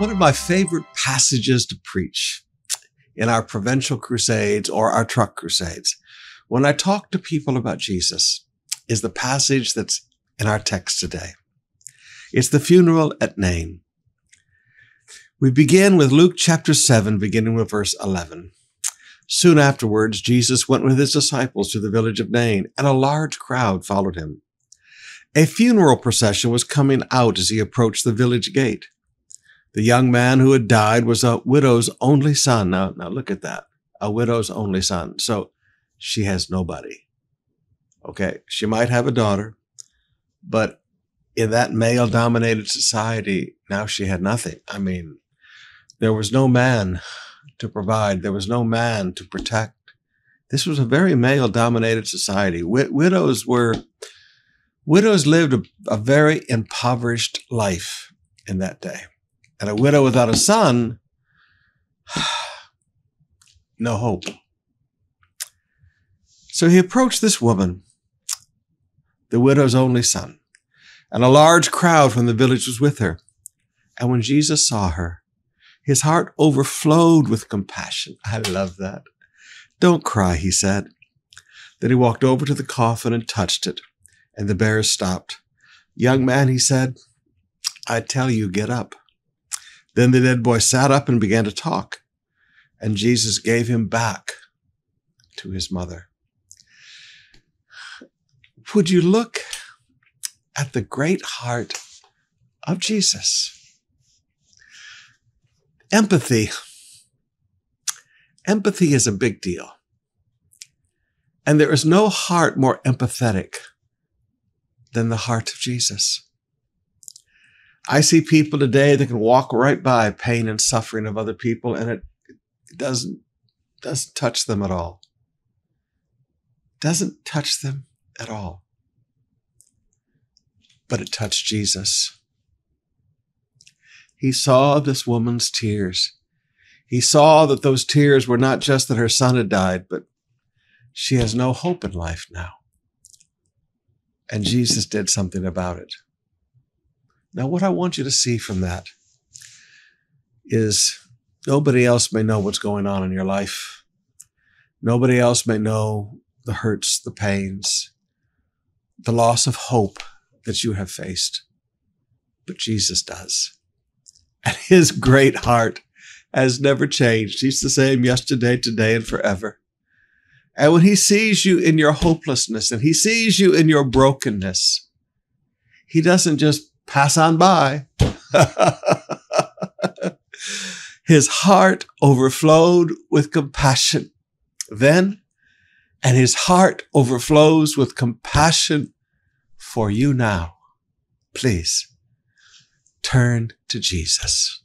One of my favorite passages to preach in our provincial crusades or our truck crusades, when I talk to people about Jesus, is the passage that's in our text today. It's the funeral at Nain. We begin with Luke chapter 7, beginning with verse 11. Soon afterwards, Jesus went with his disciples to the village of Nain, and a large crowd followed him. A funeral procession was coming out as he approached the village gate. The young man who had died was a widow's only son. Now look at that. A widow's only son. So she has nobody. Okay, she might have a daughter, but in that male-dominated society, now she had nothing. I mean, there was no man to provide. There was no man to protect. This was a very male-dominated society. Widows lived a very impoverished life in that day. And a widow without a son, no hope. So he approached this woman, the widow's only son, and a large crowd from the village was with her. And when Jesus saw her, his heart overflowed with compassion. I love that. "Don't cry," he said. Then he walked over to the coffin and touched it, and the bearers stopped. "Young man," he said, "I tell you, get up." Then the dead boy sat up and began to talk, and Jesus gave him back to his mother. Would you look at the great heart of Jesus? Empathy. Empathy is a big deal. And there is no heart more empathetic than the heart of Jesus. I see people today that can walk right by pain and suffering of other people, and it doesn't touch them at all. Doesn't touch them at all. But it touched Jesus. He saw this woman's tears. He saw that those tears were not just that her son had died, but she has no hope in life now. And Jesus did something about it. Now, what I want you to see from that is nobody else may know what's going on in your life. Nobody else may know the hurts, the pains, the loss of hope that you have faced. But Jesus does. And his great heart has never changed. He's the same yesterday, today, and forever. And when he sees you in your hopelessness and he sees you in your brokenness, he doesn't just pass on by. His heart overflowed with compassion then, and his heart overflows with compassion for you now. Please turn to Jesus.